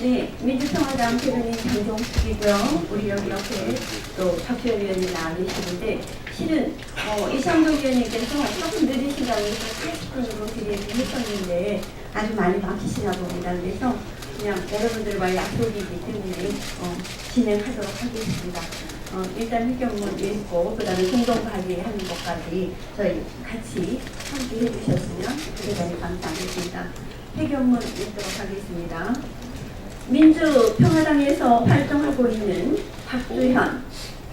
네, 민주평화당 대변인 장종숙이고요. 우리 여기 옆에 또 박주현 위원이 나와 계시는데, 실은 이상동 위원님께서 조금 늦으신다고 해서 40분으로 드리기로 했었는데 아주 많이 막히시나 봅니다. 그래서 그냥 여러분들과의 약속이기 때문에 진행하도록 하겠습니다. 일단 회견문 읽고 그 다음에 공동 발의하는 것까지 저희 같이 함께 해주셨으면 대단히 감사하겠습니다. 회견문 읽도록 하겠습니다. 민주평화당에서 활동하고 있는 박주현,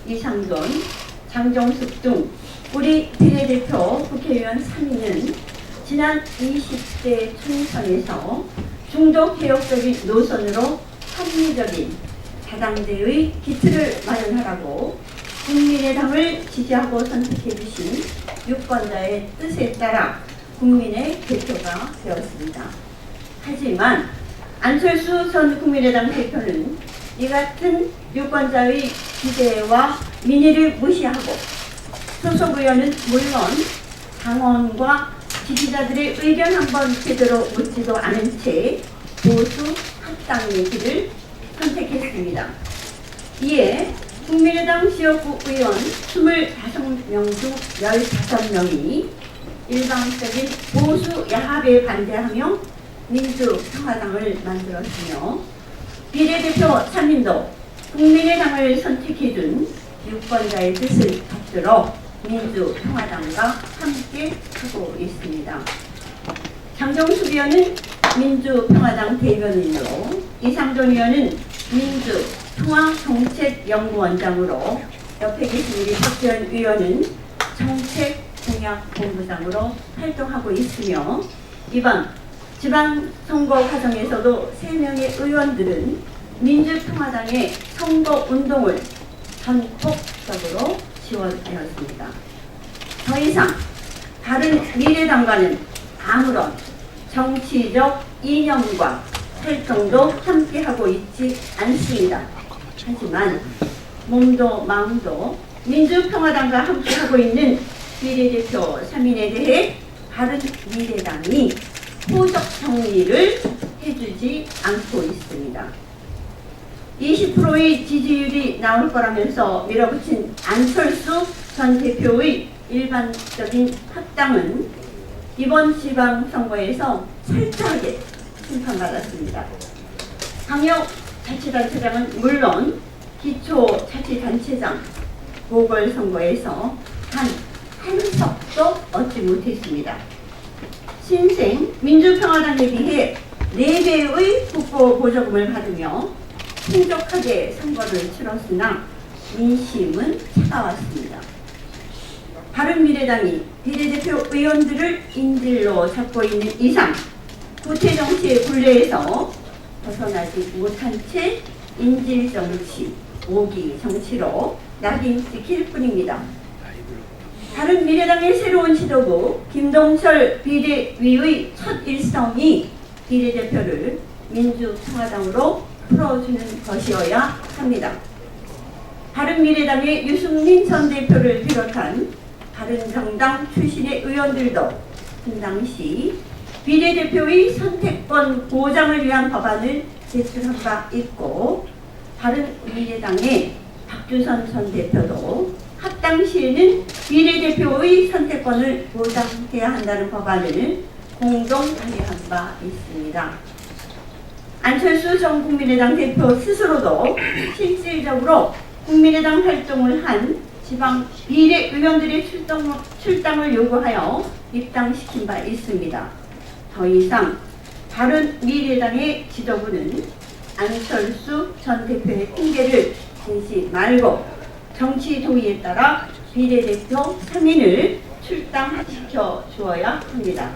이상돈, 장정숙 등 우리 비례대표 국회의원 3인은 지난 20대 총선에서 중도개혁적인 노선으로 합리적인 다당제의 기틀을 마련하라고 국민의당을 지지하고 선택해 주신 유권자의 뜻에 따라 국민의 대표가 되었습니다. 하지만 안철수 전 국민의당 대표는 이 같은 유권자의 기대와 민의를 무시하고 소속 의원은 물론 당원과 지지자들의 의견 한번 제대로 묻지도 않은 채 보수 합당의 길을 선택했습니다. 이에 국민의당 지역구 의원 25명 중 15명이 일방적인 보수 야합에 반대하며 민주평화당을 만들었으며 비례대표 3인도 국민의당을 선택해준 유권자의 뜻을 받들어 민주평화당과 함께 하고 있습니다. 장정숙 의원은 민주평화당 대변인으로, 이상돈 의원은 민주통합정책연구원장으로, 옆에 계신 우리 박지원 의원은 정책공약본부장으로 활동하고 있으며, 이번 지방선거 과정에서도 3명의 의원들은 민주평화당의 선거운동을 전폭적으로 지원하였습니다. 더 이상 다른 미래당과는 아무런 정치적 이념과 활동도 함께하고 있지 않습니다. 하지만 몸도 마음도 민주평화당과 함께하고 있는 비례대표 3인에 대해 다른 미래당이 호적 정리를 해주지 않고 있습니다. 20%의 지지율이 나올 거라면서 밀어붙인 안철수 전 대표의 일반적인 합당은 이번 지방선거에서 철저하게 심판받았습니다. 광역자치단체장은 물론 기초자치단체장 보궐선거에서 한 석도 얻지 못했습니다. 신생 민주평화당에 비해 4배의 국고 보조금을 받으며 풍족하게 선거를 치렀으나 민심은 차가웠습니다. 바른미래당이 비례대표 의원들을 인질로 잡고 있는 이상 구태정치의 굴레에서 벗어나지 못한 채 인질정치, 오기정치로 낙인 찍힐 뿐입니다. 바른미래당의 새로운 지도부 김동철 비대위의 첫 일성이 비례대표를 민주평화당으로 풀어주는 것이어야 합니다. 바른미래당의 유승민 전 대표를 비롯한 바른정당 출신의 의원들도 그 당시 비례대표의 선택권 보장을 위한 법안을 제출한 바 있고, 바른미래당의 박주선 전 대표도 합당 시에는 비례대표의 선택권을 보장해야 한다는 법안을 공동 발의한 바 있습니다. 안철수 전 국민의당 대표 스스로도 실질적으로 국민의당 활동을 한 지방 비례의원들의 출당을 요구하여 입당시킨 바 있습니다. 더 이상 바른미래당의 지도부는 안철수 전 대표의 핑계를 대지 말고 정치 도의에 따라 비례대표 3인을 출당시켜 주어야 합니다.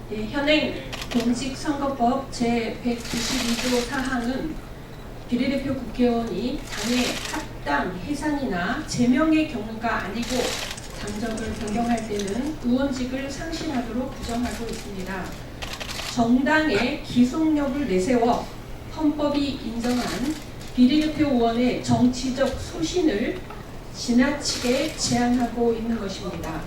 네, 현행 공직선거법 제192조 사항은 비례대표 국회의원이 당의 합당, 해산이나 제명의 경우가 아니고 당적을 변경할 때는 의원직을 상실하도록 규정하고 있습니다. 정당의 기속력을 내세워 헌법이 인정한 비례대표 의원의 정치적 소신을 지나치게 제한하고 있는 것입니다.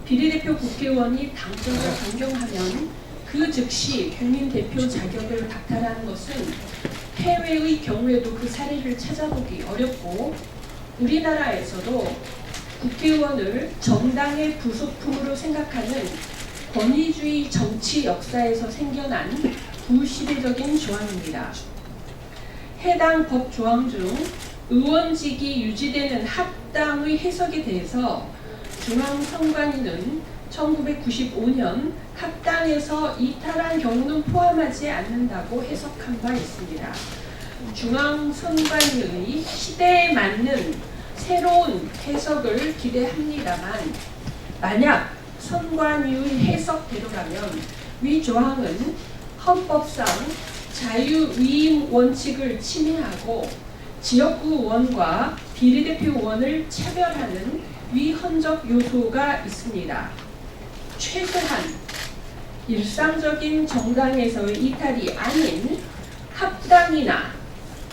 비례대표 국회의원이 당선을 변경하면 그 즉시 국민대표 자격을 박탈하는 것은 해외의 경우에도 그 사례를 찾아보기 어렵고 우리나라에서도 국회의원을 정당의 부속품으로 생각하는 권위주의 정치 역사에서 생겨난 구시대적인 조항입니다. 해당 법 조항 중 의원직이 유지되는 합당의 해석에 대해서 중앙선관위는 1995년 합당에서 이탈한 경우는 포함하지 않는다고 해석한 바 있습니다. 중앙선관위의 시대에 맞는 새로운 해석을 기대합니다만 만약 선관위의 해석대로라면 위 조항은 헌법상 자유위임 원칙을 침해하고 지역구 의원과 비례대표 의원을 차별하는 위헌적 요소가 있습니다. 최소한 일상적인 정당에서의 이탈이 아닌 합당이나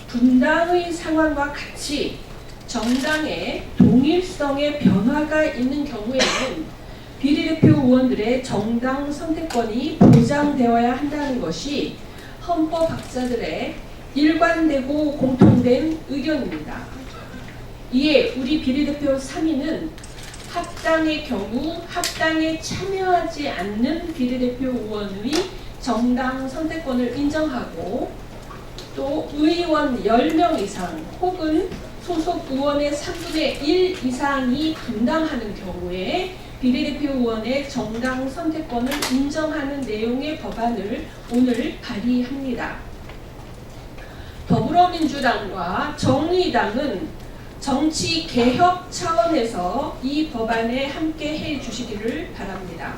분당의 상황과 같이 정당의 동일성의 변화가 있는 경우에는 비례대표 의원들의 정당 선택권이 보장되어야 한다는 것이 헌법학자들의 일관되고 공통된 의견입니다. 이에 우리 비례대표 3인은 합당의 경우 합당에 참여하지 않는 비례대표 의원의 정당 선택권을 인정하고 또 의원 10명 이상 혹은 소속 의원의 3분의 1 이상이 분당하는 경우에 비례대표 의원의 정당 선택권을 인정하는 내용의 법안을 오늘 발의합니다. 더불어민주당과 정의당은 정치 개혁 차원에서 이 법안에 함께 해 주시기를 바랍니다.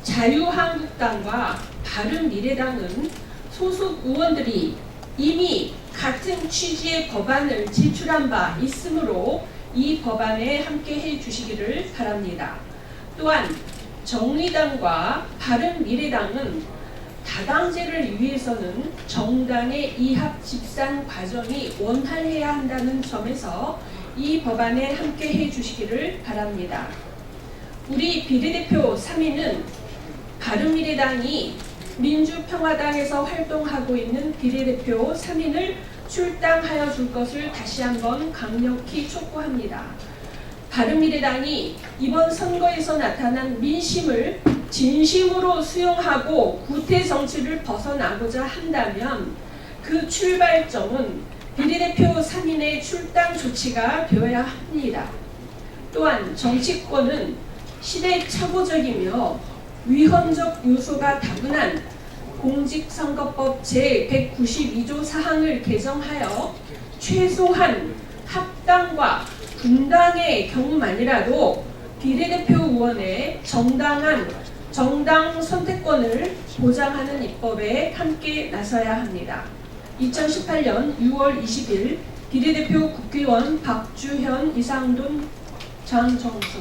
자유한국당과 바른미래당은 소속 의원들이 이미 같은 취지의 법안을 제출한 바 있으므로 이 법안에 함께 해 주시기를 바랍니다. 또한 정의당과 바른미래당은 다당제를 위해서는 정당의 이합 집산 과정이 원활해야 한다는 점에서 이 법안에 함께 해 주시기를 바랍니다. 우리 비례대표 3인은 바른미래당이 민주평화당에서 활동하고 있는 비례대표 3인을 출당하여 줄 것을 다시 한번 강력히 촉구합니다. 바른미래당이 이번 선거에서 나타난 민심을 진심으로 수용하고 구태 정치를 벗어나고자 한다면 그 출발점은 비례대표 3인의 출당 조치가 되어야 합니다. 또한 정치권은 시대착오적이며 위헌적 요소가 다분한 공직선거법 제192조 사항을 개정하여 최소한 합당과 분당의 경우만이라도 비례대표 의원의 정당한 정당 선택권을 보장하는 입법에 함께 나서야 합니다. 2018년 6월 20일 비례대표 국회의원 박주현, 이상돈, 장정수